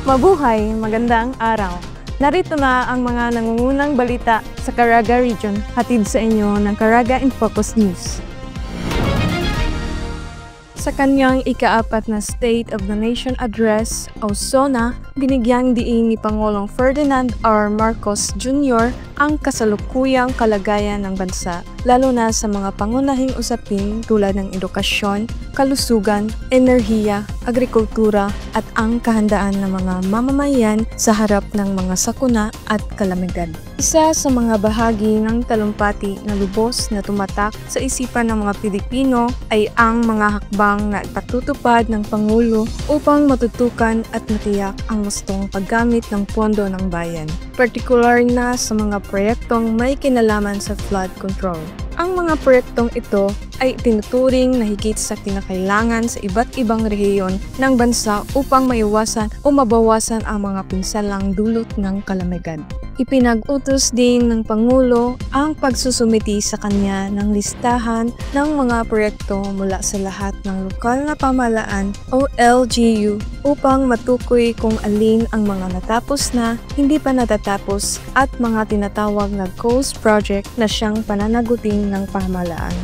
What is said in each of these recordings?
Mabuhay, magandang araw. Narito na ang mga nangungunang balita sa Caraga Region, hatid sa inyo ng Caraga in Focus News. Sa kanyang ika-4 na State of the Nation Address o SONA, binigyang diin ni Pangulong Ferdinand R. Marcos Jr. ang kasalukuyang kalagayan ng bansa, lalo na sa mga pangunahing usapin tulad ng edukasyon, kalusugan, enerhiya, agrikultura at ang kahandaan ng mga mamamayan sa harap ng mga sakuna at kalamidad. Isa sa mga bahagi ng talumpati na lubos na tumatak sa isipan ng mga Pilipino ay ang mga hakbang na ipatutupad ng Pangulo upang matutukan at matiyak ang gustong paggamit ng pondo ng bayan, partikular na sa mga proyektong may kinalaman sa flood control. Ang mga proyektong ito ay tinuturing na higit sa kinakailangan sa iba't ibang rehiyon ng bansa upang maiwasan o mabawasan ang mga pinsalang dulot ng kalamidad. Ipinag-utos din ng Pangulo ang pagsusumiti sa kanya ng listahan ng mga proyekto mula sa lahat ng lokal na pamahalaan o LGU upang matukoy kung alin ang mga natapos na, hindi pa natatapos at mga tinatawag na ghost project na siyang pananagutin ng pamahalaan.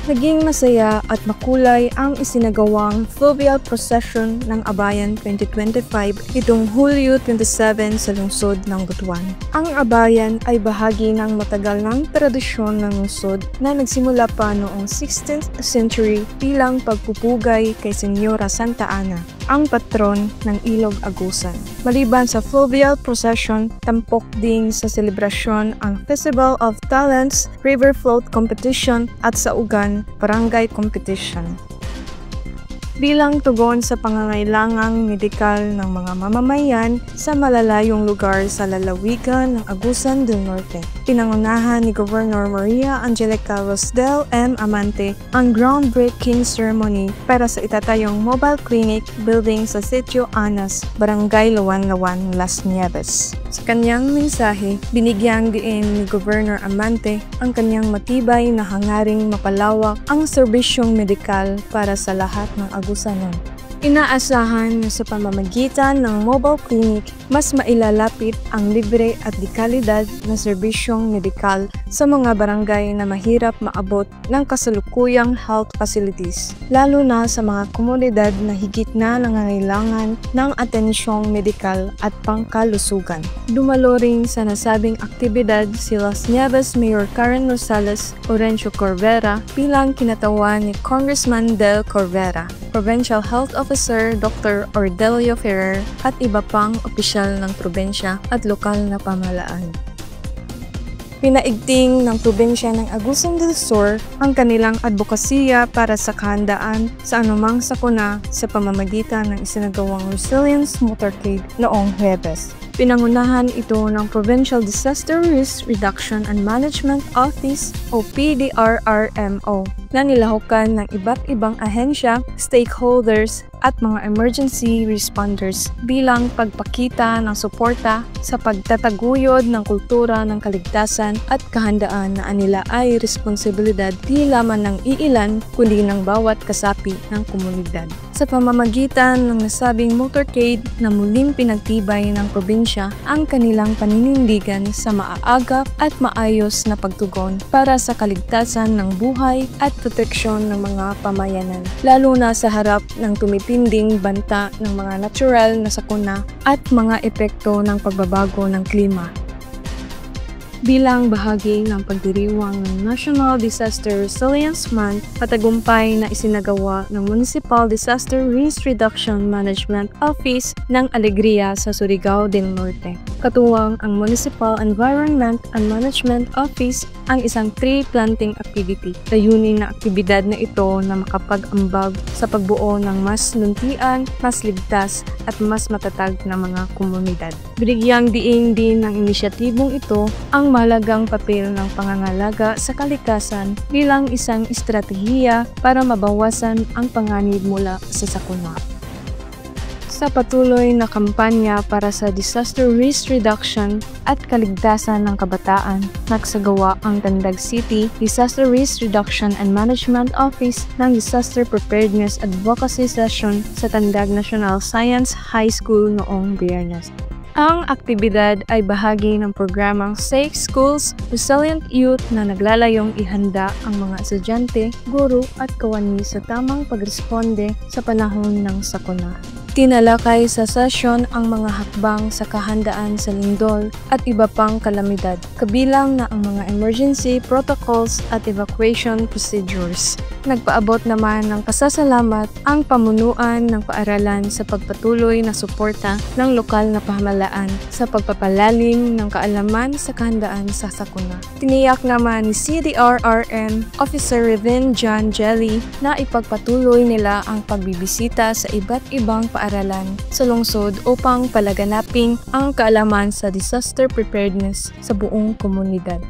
Naging masaya at makulay ang isinagawang Fluvial Procession ng Abayan 2025 itong Hulyo 27 sa lungsod ng Butuan. Ang Abayan ay bahagi ng matagal ng tradisyon ng lungsod na nagsimula pa noong 16th century bilang pagpupugay kay Senyora Santa Ana, ang patron ng Ilog Agusan. Maliban sa Fluvial Procession, tampok din sa selebrasyon ang Festival of Talents, River Float Competition at Saugan Barangay Competition. Bilang tugon sa pangangailangang medikal ng mga mamamayan sa malalayong lugar sa lalawigan ng Agusan del Norte, pinangunahan ni Governor Maria Angelica Rosdel M. Amante ang groundbreaking ceremony para sa itatayong mobile clinic building sa Sitio Anas, Barangay Lawan-Lawan, Las Nieves. Sa kanyang mensahe, binigyang diin ni Governor Amante ang kanyang matibay na hangaring mapalawak ang serbisyong medikal para sa lahat ng Agusanon. Inaasahan na sa pamamagitan ng mobile clinic, mas mailalapit ang libre at dekalidad na serbisyong medikal sa mga barangay na mahirap maabot ng kasalukuyang health facilities, lalo na sa mga komunidad na higit na nangangailangan ng atensyong medikal at pangkalusugan. Dumalo rin sa nasabing aktibidad si Las Nieves Mayor Karen Rosales Orencio Corvera bilang kinatawan ni Congressman Del Corvera, Provincial Health Officer Dr. Ordelio Ferrer at iba pang opisyal ng probensya at lokal na pamahalaan. Pinaigting ng probensya ng Agusan del Sur ang kanilang advokasya para sa kahandaan sa anumang sakuna sa pamamagitan ng isinagawang Resilience Motorcade noong Huwebes. Pinangunahan ito ng Provincial Disaster Risk Reduction and Management Office o PDRRMO na nilahukan ng iba't ibang ahensya, stakeholders at mga emergency responders bilang pagpakita ng suporta sa pagtataguyod ng kultura ng kaligtasan at kahandaan na anila ay responsibilidad di lamang ng iilan kundi ng bawat kasapi ng komunidad. Sa pamamagitan ng nasabing motorcade na muling pinagtibay ng probinsya ang kanilang paninindigan sa maaagap at maayos na pagtugon para sa kaligtasan ng buhay at proteksyon ng mga pamayanan, lalo na sa harap ng tumitinding banta ng mga natural na sakuna at mga epekto ng pagbabago ng klima. Bilang bahagi ng pagdiriwang ng National Disaster Resilience Month, patagumpay na isinagawa ng Municipal Disaster Risk Reduction Management Office ng Alegria sa Surigao del Norte. Katuwang ang Municipal Environment and Management Office ang isang tree planting activity. Layunin na aktibidad na ito na makapag-ambag sa pagbuo ng mas luntian, mas ligtas at mas matatag na mga komunidad. Binigyang diin din ng inisyatibong ito ang mahalagang papel ng pangangalaga sa kalikasan bilang isang estratehiya para mabawasan ang panganib mula sa sakuna. Sa patuloy na kampanya para sa disaster risk reduction at kaligtasan ng kabataan, nagsagawa ang Tandag City Disaster Risk Reduction and Management Office ng Disaster Preparedness Advocacy Session sa Tandag National Science High School noong Biyernes. Ang aktibidad ay bahagi ng programang Safe Schools, Resilient Youth na naglalayong ihanda ang mga estudyante, guro at kawani sa tamang pagresponde sa panahon ng sakuna. Tinalakay sa sesyon ang mga hakbang sa kahandaan sa lindol at iba pang kalamidad, kabilang na ang mga emergency protocols at evacuation procedures. Nagpaabot naman ng pasasalamat ang pamunuan ng paaralan sa pagpatuloy na suporta ng lokal na pamahalaan sa pagpapalalim ng kaalaman sa kahandaan sa sakuna. Tiniyak naman ni CDRRM Officer Revin John Jelly na ipagpatuloy nila ang pagbibisita sa iba't ibang paaralan sa lungsod upang palaganapin ang kaalaman sa disaster preparedness sa buong komunidad.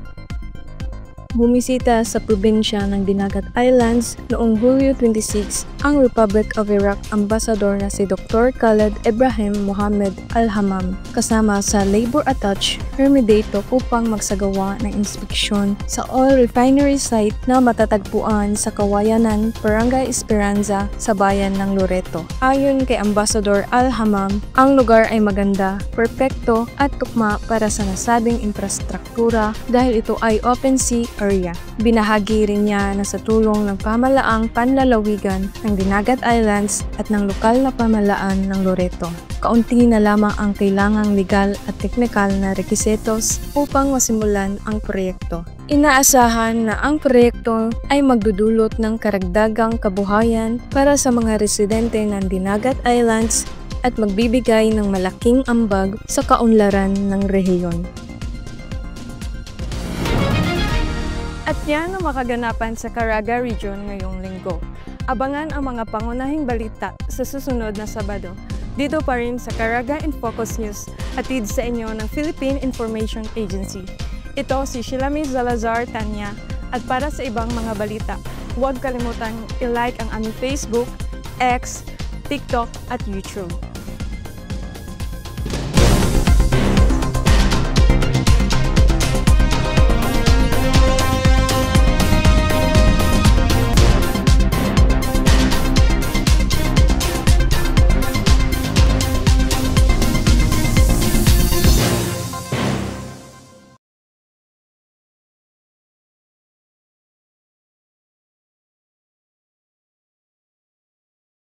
Bumisita sa probinsya ng Dinagat Islands noong Hulyo 26 ang Republic of Iraq Ambassador na si Dr. Khaled Ibrahim Mohammed Al-Hammam kasama sa Labor Attach Hermidato upang magsagawa ng inspeksyon sa oil refinery site na matatagpuan sa Kawayanan, Barangay Esperanza sa bayan ng Loreto. Ayon kay Ambassador Al-Hammam, ang lugar ay maganda, perpekto at tukma para sa nasabing infrastruktura dahil ito ay open sea area. Binahagi rin niya na sa tulong ng pamalaang panlalawigan ng Dinagat Islands at ng lokal na pamalaan ng Loreto, kaunti na lamang ang kailangang legal at teknikal na rekisitos upang masimulan ang proyekto. Inaasahan na ang proyekto ay magdudulot ng karagdagang kabuhayan para sa mga residente ng Dinagat Islands at magbibigay ng malaking ambag sa kaunlaran ng rehiyon. At yan ang makaganapan sa Caraga Region ngayong linggo. Abangan ang mga pangunahing balita sa susunod na Sabado. Dito pa rin sa Caraga in Focus News, hatid sa inyo ng Philippine Information Agency. Ito si Shilami Zalazar Tanya at para sa ibang mga balita, huwag kalimutang i-like ang aming Facebook, X, TikTok at YouTube.